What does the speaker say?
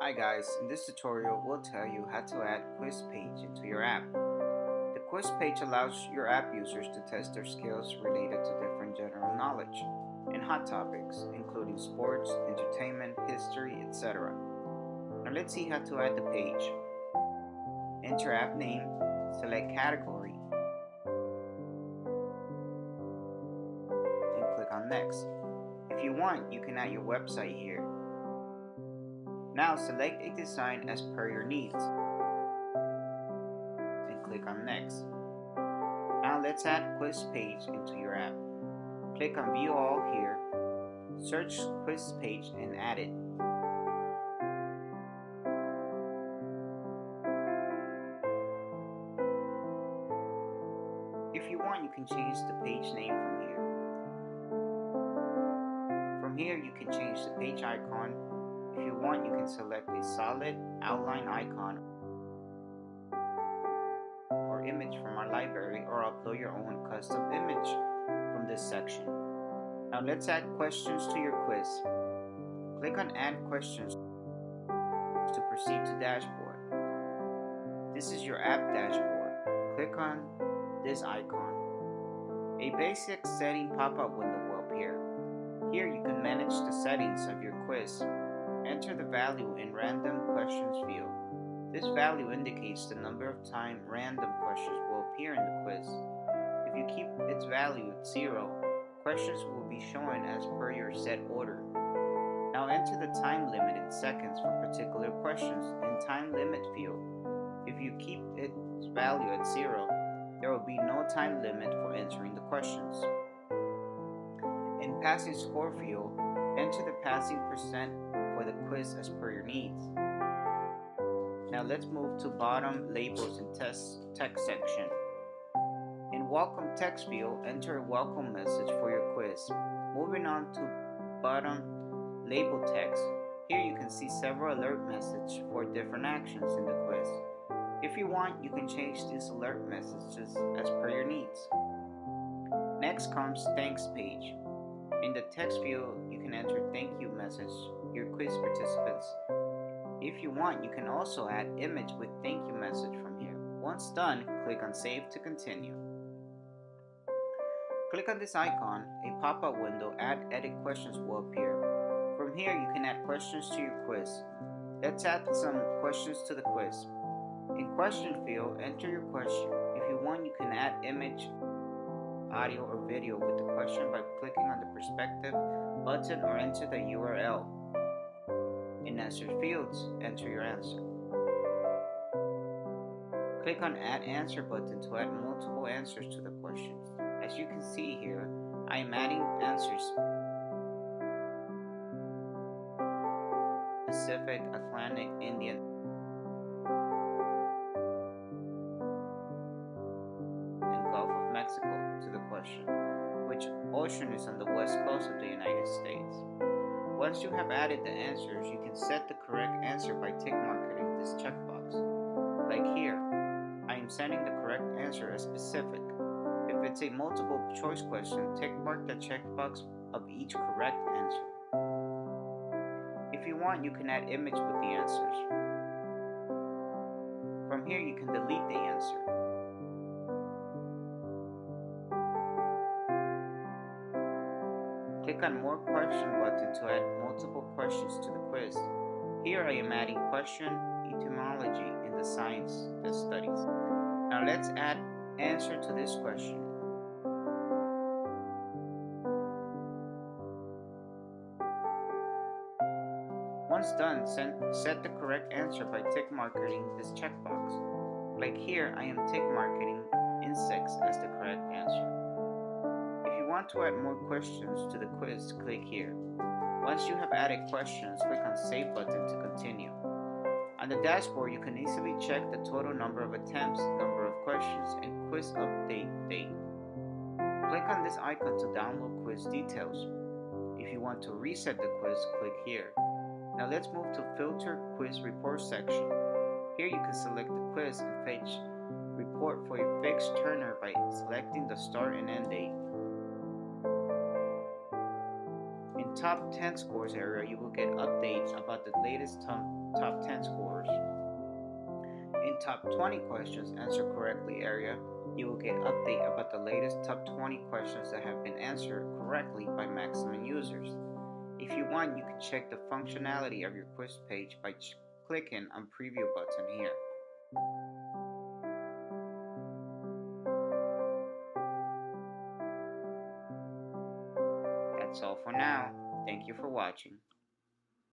Hi guys, in this tutorial we'll tell you how to add quiz page into your app. The quiz page allows your app users to test their skills related to different general knowledge and hot topics, including sports, entertainment, history, etc. Now let's see how to add the page. Enter app name, select category, and click on next. If you want, you can add your website here. Now select a design as per your needs and click on next. Now let's add quiz page into your app. Click on view all here, search quiz page and add it. If you want, you can change the page name from here. From here you can change the page icon. If you want, you can select a solid outline icon or image from our library or upload your own custom image from this section. Now let's add questions to your quiz. Click on add questions to proceed to dashboard. This is your app dashboard. Click on this icon. A basic setting pop-up window will appear. Here you can manage the settings of your quiz. Enter the value in random questions field. This value indicates the number of times random questions will appear in the quiz. If you keep its value at 0, questions will be shown as per your set order. Now enter the time limit in seconds for particular questions in time limit field. If you keep its value at 0, there will be no time limit for answering the questions. In passing score field, enter the passing percent for the quiz as per your needs. Now let's move to bottom labels and text section. In welcome text field, enter a welcome message for your quiz. Moving on to bottom label text, here you can see several alert messages for different actions in the quiz. If you want, you can change these alert messages as per your needs. Next comes thanks page. In the text field, you can enter thank you message your quiz participants. If you want, you can also add image with thank you message from here. Once done, click on save to continue. Click on this icon, a pop-up window add edit questions will appear. From here, you can add questions to your quiz. Let's add some questions to the quiz. In question field, enter your question. If you want, you can add image, audio, or video with the question by clicking on the perspective button or enter the URL. In answer fields, enter your answer. Click on add answer button to add multiple answers to the questions. As you can see here, I am adding answers. Pacific, Atlantic, Indian, and Gulf of Mexico to the question. Which ocean is on the west coast of the United States? Once you have added the answers, you can set the correct answer by tick marking this checkbox. Like here, I am setting the correct answer as specific. If it's a multiple choice question, tick mark the checkbox of each correct answer. If you want, you can add image with the answers. From here, you can delete the answer. Click on More Question button to add multiple questions to the quiz. Here I am adding question etymology in the science studies. Now let's add answer to this question. Once done, set the correct answer by tick marking this checkbox. Like here, I am tick marking insects as the correct answer. If you want to add more questions to the quiz, click here. Once you have added questions, click on Save button to continue. On the dashboard, you can easily check the total number of attempts, number of questions, and quiz update date. Click on this icon to download quiz details. If you want to reset the quiz, click here. Now let's move to Filter Quiz Report section. Here you can select the quiz and fetch report for a fixed turner by selecting the start and end date. In top 10 scores area, you will get updates about the latest top 10 scores. In top 20 questions answered correctly area, you will get update about the latest top 20 questions that have been answered correctly by maximum users. If you want, you can check the functionality of your quiz page by clicking on preview button here. That's all for now. Thank you for watching.